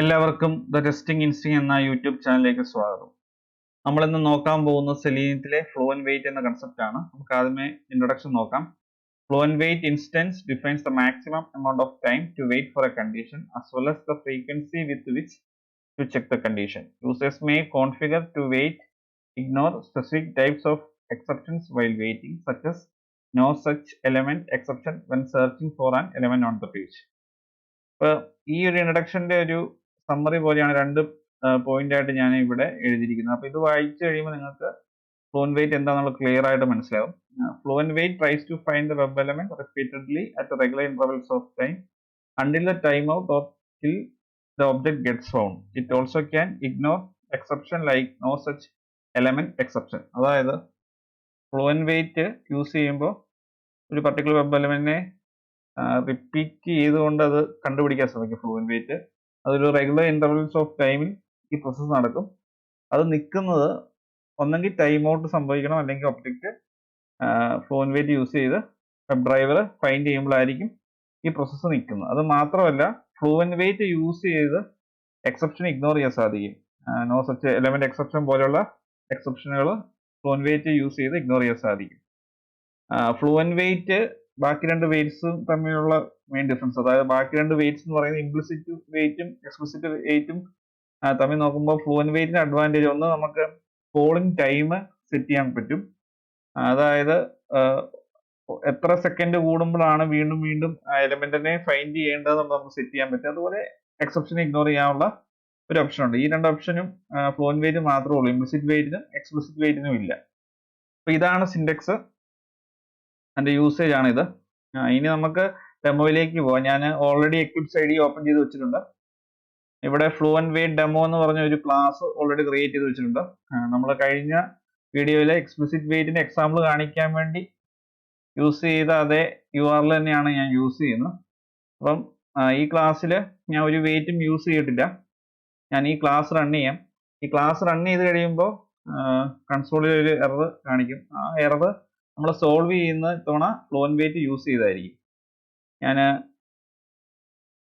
എല്ലാവർക്കും the testing ഇൻസ്റ്റിങ് എന്ന യൂട്യൂബ് ചാനലിലേക്ക് സ്വാഗതം. നമ്മൾ ഇന്ന് നോക്കാൻ പോകുന്ന സെലീനിയത്തിലെ ഫ്ലുവന്റ് വെയിറ്റ് എന്ന കൺസെപ്റ്റ് ആണ്. നമുക്ക് ആദ്യമേ ഇൻട്രൊഡക്ഷൻ നോക്കാം. Fluent wait instance defines the maximum amount of time to wait for a condition as well as the frequency with which to check the condition. Users may configure to wait, ignore specific types of exceptions while waiting, such as no such element exception when searching for an element on the page. ഇപ്പോൾ ഈ ഒരു ഇൻട്രൊഡക്ഷന്റെ ഒരു summary പോലെയാണ് രണ്ട് point ആയിട്ട് ഞാൻ ഇവിടെ എഴുതിയിരിക്കുന്നത്. അപ്പോൾ ഇത് വായിച്ചു കഴിയുമ്പോൾ നിങ്ങൾക്ക് ഫ്ലുവന്റ് വെയിറ്റ് എന്താണെന്നുള്ള ക്ലിയർ ആയിട്ട് മനസ്സിലാവും. Fluent wait tries to find the web element repeatedly at regular intervals of time until the timeout or till the object gets found. It also can ignore exception like no such element exception. അതായത് fluent wait use ചെയ്യുമ്പോൾ ഒരു particular web എലമെന്റിനെ repeat ചെയ്തുകൊണ്ട് അത് കണ്ടുപിടിക്കാൻ ശ്രമിക്കും. Fluent wait അതൊരു regular intervals of ടൈമിൽ ഈ പ്രോസസ്സ് നടക്കും. അത് നിൽക്കുന്നത് ഒന്നെങ്കിൽ ടൈം ഔട്ട് സംഭവിക്കണം, അല്ലെങ്കിൽ ഒബ്ജക്റ്റ് ഫ്ലുവന്റ് വെയിറ്റ് യൂസ് ചെയ്ത് വെബ് ഡ്രൈവർ ഫൈൻഡ് ചെയ്യുമ്പോഴായിരിക്കും ഈ പ്രോസസ്സ് നിൽക്കുന്നത്. അത് മാത്രമല്ല, ഫ്ലുവന്റ് വെയിറ്റ് യൂസ് ചെയ്ത് എക്സെപ്ഷൻ ഇഗ്നോർ ചെയ്യാൻ സാധിക്കും. നോ സച്ച് എലമെന്റ് എക്സെപ്ഷൻ പോലെയുള്ള എക്സെപ്ഷനുകൾ ഫ്ലുവന്റ് വെയിറ്റ് യൂസ് ചെയ്ത് ഇഗ്നോർ ചെയ്യാൻ സാധിക്കും. ഫ്ലുവന്റ് വെയിറ്റ് ബാക്കി രണ്ട് വെയിറ്റ്സും തമ്മിലുള്ള മെയിൻ ഡിഫറൻസ്, അതായത് ബാക്കി രണ്ട് വെയിറ്റ്സ് എന്ന് പറയുന്നത് ഇംപ്ലിസിറ്റ് വെയിറ്റും എക്സ്പ്ലിസിറ്റ് വെയിറ്റും തമ്മിൽ നോക്കുമ്പോൾ ഫ്ലുവന്റ് വെയിറ്റിന് അഡ്വാൻറ്റേജ് ഒന്ന്, നമുക്ക് പോളിംഗ് ടൈം സെറ്റ് ചെയ്യാൻ പറ്റും. അതായത് എത്ര സെക്കൻഡ് കൂടുമ്പോഴാണ് വീണ്ടും വീണ്ടും ആ എലമെന്റിനെ ഫൈൻഡ് ചെയ്യേണ്ടതെന്ന് നമുക്ക് സെറ്റ് ചെയ്യാൻ പറ്റും. അതുപോലെ എക്സെപ്ഷൻ ഇഗ്നോർ ചെയ്യാനുള്ള ഒരു ഓപ്ഷൻ ഉണ്ട്. ഈ രണ്ട് ഓപ്ഷനും ഫ്ലുവന്റ് വെയിറ്റ് മാത്രമേ ഉള്ളൂ, ഇംപ്ലിസിറ്റ് വെയിറ്റിനും എക്സ്പ്ലിസിറ്റ് വെയിറ്റിനും ഇല്ല. അപ്പൊ ഇതാണ് സിൻഡെക്സ്, അതിന്റെ യൂസേജ് ആണ് ഇത്. ഇനി നമുക്ക് ഡെമോയിലേക്ക് പോവാം. ഞാൻ ഓൾറെഡി എക്ലിപ്സ് ഐഡി ഓപ്പൺ ചെയ്ത് വെച്ചിട്ടുണ്ട്. ഇവിടെ ഫ്ലുവന്റ് വെയിറ്റ് ഡെമോ എന്ന് പറഞ്ഞ ഒരു ക്ലാസ് ഓൾറെഡി ക്രിയേറ്റ് ചെയ്ത് വെച്ചിട്ടുണ്ട്. നമ്മൾ കഴിഞ്ഞ വീഡിയോയിലെ എക്സ്പ്ലിസിറ്റ് വെയിറ്റിന്റെ എക്സാമ്പിൾ കാണിക്കാൻ വേണ്ടി യൂസ് ചെയ്ത അതേ URL തന്നെയാണ് ഞാൻ യൂസ് ചെയ്യുന്നത്. അപ്പം ഈ ക്ലാസ്സിൽ ഞാൻ ഒരു വെയിറ്റും യൂസ് ചെയ്തിട്ടില്ല. ഞാൻ ഈ ക്ലാസ് റൺ ചെയ്യാം. ഈ ക്ലാസ് റൺ ചെയ്ത് കഴിയുമ്പോൾ കൺസോളിൽ ഒരു എറർ കാണിക്കും. ആ എറർ നമ്മൾ സോൾവ് ചെയ്യുന്ന തവണ ഫ്ലുവന്റ് വെയിറ്റ് യൂസ് ചെയ്തായിരിക്കും. ഞാൻ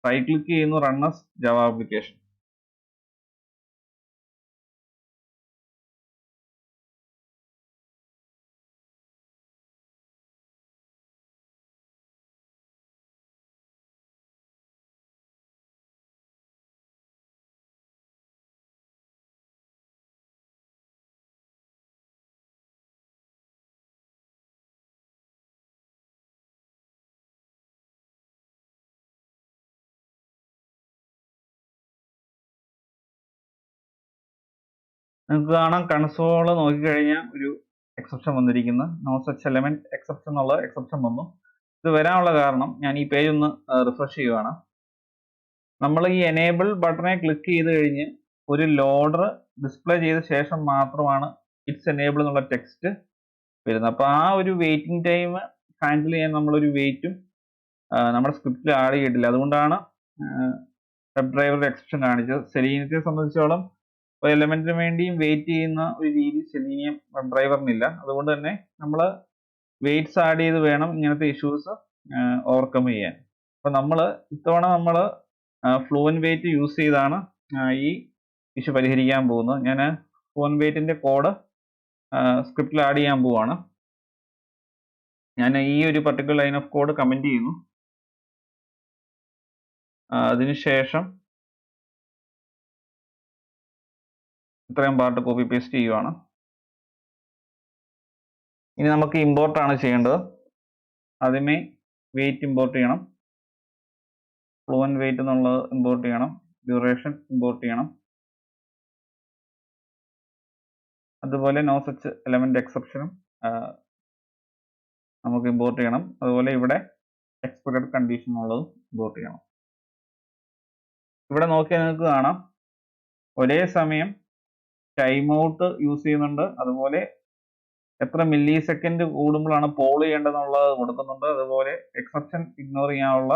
റൈറ്റ് ക്ലിക്ക് ചെയ്യുന്നു, റൺ ആസ് ജാവ ആപ്ലിക്കേഷൻ. നിങ്ങൾക്ക് കാണാം, കൺസോൾ നോക്കിക്കഴിഞ്ഞാൽ ഒരു എക്സെപ്ഷൻ വന്നിരിക്കുന്നു. നോ സച്ച് എലമെന്റ് എക്സെപ്ഷൻ എന്നുള്ള എക്സെപ്ഷൻ വന്നു. ഇത് വരാനുള്ള കാരണം, ഞാൻ ഈ പേജ് ഒന്ന് റിഫ്രഷ് ചെയ്യുവാണ്. നമ്മൾ ഈ എനേബിൾ ബട്ടണെ ക്ലിക്ക് ചെയ്ത് കഴിഞ്ഞ് ഒരു ലോഡർ ഡിസ്പ്ലേ ചെയ്ത ശേഷം മാത്രമാണ് ഇറ്റ്സ് എനേബിൾ എന്നുള്ള ടെക്സ്റ്റ് വരുന്നത്. അപ്പോൾ ആ ഒരു വെയിറ്റിംഗ് ടൈം ഹാൻഡിൽ ചെയ്യാൻ നമ്മളൊരു വെയിറ്റും നമ്മുടെ സ്ക്രിപ്റ്റിൽ ആഡ് ചെയ്തിട്ടില്ല. അതുകൊണ്ടാണ് വെബ് ഡ്രൈവറുടെ എക്സെപ്ഷൻ കാണിച്ചത്. സെലീനിയത്തെ സംബന്ധിച്ചോളം ഒരു എലമെന്റിന് വേണ്ടിയും വെയിറ്റ് ചെയ്യുന്ന ഒരു രീതി സെലീനിയം വെബ് ഡ്രൈവറിനില്ല. അതുകൊണ്ട് തന്നെ നമ്മൾ വെയിറ്റ്സ് ആഡ് ചെയ്ത് വേണം ഇങ്ങനത്തെ ഇഷ്യൂസ് ഓവർകം ചെയ്യാൻ. അപ്പൊ ഇത്തവണ നമ്മൾ ഫ്ലുവന്റ് വെയിറ്റ് യൂസ് ചെയ്താണ് ഈ ഇഷ്യൂ പരിഹരിക്കാൻ പോകുന്നത്. ഞാൻ ഫ്ലുവന്റ് വെയിറ്റിന്റെ കോഡ് സ്ക്രിപ്റ്റിൽ ആഡ് ചെയ്യാൻ പോവാണ്. ഞാൻ ഈ ഒരു particular line of code comment ചെയ്യുന്നു. അതിനുശേഷം ഇത്രയും പാർട്ട് കോപ്പി പേസ്റ്റ് ചെയ്യുവാണ്. ഇനി നമുക്ക് ഇമ്പോർട്ട് ആണ് ചെയ്യേണ്ടത്. ആദ്യമേ വെയിറ്റ് ഇമ്പോർട്ട് ചെയ്യണം, ഫ്ലുവന്റ് വെയിറ്റ് എന്നുള്ളത് ഇമ്പോർട്ട് ചെയ്യണം, ഡ്യൂറേഷൻ ഇമ്പോർട്ട് ചെയ്യണം, അതുപോലെ നോ സച്ച് എലമെന്റ് എക്സെപ്ഷനും നമുക്ക് ഇമ്പോർട്ട് ചെയ്യണം. അതുപോലെ ഇവിടെ എക്സ്പെക്റ്റഡ് കണ്ടീഷൻ എന്നുള്ളത് ഇമ്പോർട്ട് ചെയ്യണം. ഇവിടെ നോക്കിയാൽ നിങ്ങൾക്ക് കാണാം, ഒരേ സമയം ടൈം ഔട്ട് യൂസ് ചെയ്യുന്നുണ്ട്, അതുപോലെ എത്ര മില്ലി സെക്കൻഡ് കൂടുമ്പോഴാണ് പോൾ ചെയ്യേണ്ടതെന്നുള്ളത് കൊടുക്കുന്നുണ്ട്, അതുപോലെ എക്സെപ്ഷൻ ഇഗ്നോർ ചെയ്യാനുള്ള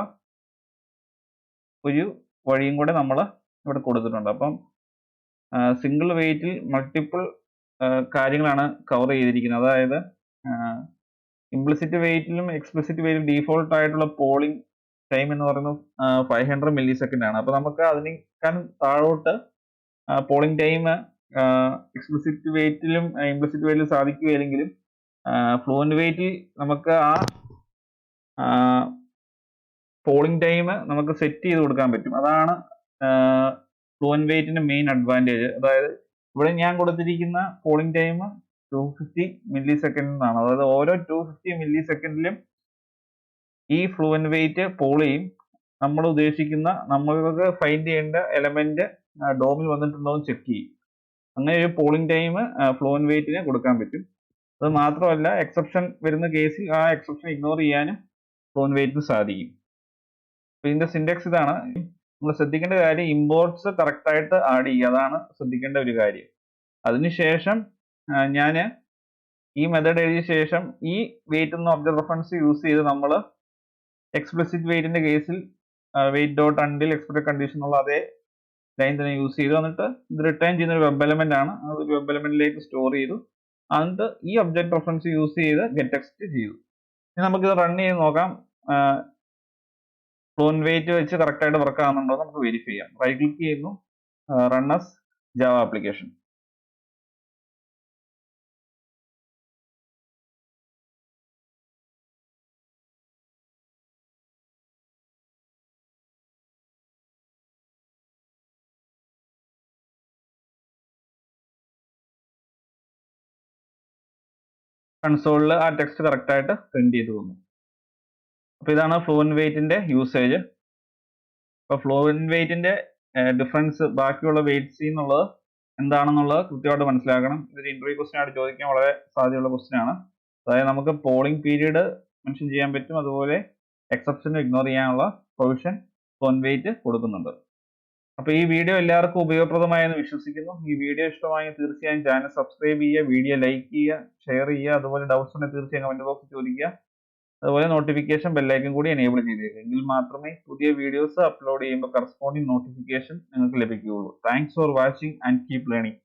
ഒരു വഴിയും കൂടെ നമ്മൾ ഇവിടെ കൊടുത്തിട്ടുണ്ട്. അപ്പം സിംഗിൾ വെയിറ്റിൽ മൾട്ടിപ്പിൾ കാര്യങ്ങളാണ് കവർ ചെയ്തിരിക്കുന്നത്. അതായത് ഇംപ്ലിസിറ്റ് വെയിറ്റിലും എക്സ്പ്ലിസിറ്റ് വെയിറ്റിലും ഡീഫോൾട്ട് ആയിട്ടുള്ള പോളിംഗ് ടൈം എന്ന് പറയുന്നത് 500 മില്ലി സെക്കൻഡ് ആണ്. അപ്പോൾ നമുക്ക് അതിന് കുറക്കാൻ താഴോട്ട് പോളിംഗ് ടൈം എക്സ്പ്ലിസിറ്റ് വെയിറ്റിലും ഇംപ്ലിസിറ്റ് വെയിറ്റിലും സാധിക്കുകയില്ലെങ്കിലും ഫ്ലുവന്റ് വെയിറ്റിൽ നമുക്ക് ആ പോളിംഗ് ടൈം നമുക്ക് സെറ്റ് ചെയ്ത് കൊടുക്കാൻ പറ്റും. അതാണ് ഫ്ലുവന്റ് വെയിറ്റിന്റെ മെയിൻ അഡ്വാൻറ്റേജ്. അതായത് ഇവിടെ ഞാൻ കൊടുത്തിരിക്കുന്ന പോളിംഗ് ടൈം 250 മില്ലി സെക്കൻഡ് എന്നാണ്. അതായത് ഓരോ 250 മില്ലി സെക്കൻഡിലും ഈ ഫ്ലുവന്റ് വെയിറ്റ് പോൾ ചെയ്യും. നമ്മൾ ഉദ്ദേശിക്കുന്ന നമ്മൾക്ക് ഫൈൻഡ് ചെയ്യേണ്ട എലമെന്റ് ഡോമിൽ വന്നിട്ടുണ്ടോ എന്ന് ചെക്ക് ചെയ്യും. അങ്ങനെ ഒരു പോളിംഗ് ടൈം ഫ്ലുവന്റ് വെയിറ്റിന് കൊടുക്കാൻ പറ്റും. അത് മാത്രമല്ല, എക്സെപ്ഷൻ വരുന്ന കേസിൽ ആ എക്സെപ്ഷൻ ഇഗ്നോർ ചെയ്യാനും ഫ്ലുവന്റ് വെയിറ്റിന് സാധിക്കും. ഇതിന്റെ സിൻടാക്സ് ഇതാണ്. നമ്മൾ ശ്രദ്ധിക്കേണ്ട കാര്യം ഇമ്പോർട്ട്സ് കറക്റ്റ് ആയിട്ട് ആഡ് ചെയ്യുക, അതാണ് ശ്രദ്ധിക്കേണ്ട ഒരു കാര്യം. അതിനുശേഷം ഞാൻ ഈ മെത്തേഡ് എഴുതിയ ശേഷം ഈ വെയിറ്റ് എന്ന ഒബ്ജക്റ്റ് റെഫറൻസ് യൂസ് ചെയ്ത് നമ്മൾ എക്സ്പ്ലിസിറ്റ് വെയിറ്റിന്റെ കേസിൽ wait dot until expected condition എന്നുള്ള അതേ ലൈൻ തന്നെ യൂസ് ചെയ്തു. എന്നിട്ട് ഇത് റിട്ടേൺ ചെയ്യുന്ന ഒരു വെബ് എലമെന്റ് ആണ്. അത് വെബ് എലമെന്റിലേക്ക് സ്റ്റോർ ചെയ്തു. എന്നിട്ട് ഈ ഒബ്ജക്റ്റ് റെഫറൻസ് യൂസ് ചെയ്ത് ഗെറ്റ് ടെക്സ്റ്റ് ചെയ്തു. ഇനി നമുക്കിത് റൺ ചെയ്ത് നോക്കാം. ഫ്ലുവന്റ് വെയിറ്റ് വെച്ച് കറക്റ്റ് ആയിട്ട് വർക്ക് ആകുന്നുണ്ടോ നമുക്ക് വെരിഫൈ ചെയ്യാം. റൈറ്റ് ക്ലിക്ക് ചെയ്യുന്നു, റൺ ആസ് ജാവ ആപ്ലിക്കേഷൻ. കൺസോളിൽ ആ ടെക്സ്റ്റ് കറക്റ്റ് ആയിട്ട് പ്രിന്റ് ചെയ്ത് തന്നു. അപ്പോൾ ഇതാണ് ഫ്ലുവന്റ് വെയിറ്റിന്റെ യൂസേജ്. അപ്പോൾ ഫ്ലുവന്റ് വെയിറ്റിന്റെ ഡിഫറൻസ് ബാക്കിയുള്ള വെയിറ്റ്സിൽ നിന്നുള്ളത് എന്താണെന്നുള്ളത് കൃത്യമായിട്ട് മനസ്സിലാക്കണം. ഇതൊരു ഇന്റർവ്യൂ ക്വസ്റ്റ്യൻ ആയിട്ട് ചോദിക്കാൻ വളരെ സാധ്യതയുള്ള ക്വസ്റ്റ്യൻ ആണ്. അതായത് നമുക്ക് പോളിംഗ് പീരീഡ് മെൻഷൻ ചെയ്യാൻ പറ്റും, അതുപോലെ എക്സെപ്ഷൻ ഇഗ്നോർ ചെയ്യാനുള്ള പ്രൊവിഷൻ ഫ്ലുവന്റ് വെയിറ്റ് കൊടുക്കുന്നുണ്ട്. അപ്പോൾ ഈ വീഡിയോ എല്ലാവർക്കും ഉപയോഗപ്രദമായെന്ന് വിശ്വസിക്കുന്നു. ഈ വീഡിയോ ഇഷ്ടമായെങ്കിൽ തീർച്ചയായും ചാനൽ സബ്സ്ക്രൈബ് ചെയ്യുക, വീഡിയോ ലൈക്ക് ചെയ്യുക, ഷെയർ ചെയ്യുക. അതുപോലെ ഡൗട്ട്സ് ഉണ്ടെങ്കിൽ തീർച്ചയായും കമന്റ് ബോക്സിൽ ചോദിക്കുക. അതുപോലെ നോട്ടിഫിക്കേഷൻ ബെല്ലൈക്കൻ കൂടി എനേബിൾ ചെയ്തേക്കുക. എങ്കിൽ മാത്രമേ പുതിയ വീഡിയോസ് അപ്ലോഡ് ചെയ്യുമ്പോൾ കറസ്പോണ്ടിങ് നോട്ടിഫിക്കേഷൻ നിങ്ങൾക്ക് ലഭിക്കുകയുള്ളൂ. Thanks for watching and keep learning.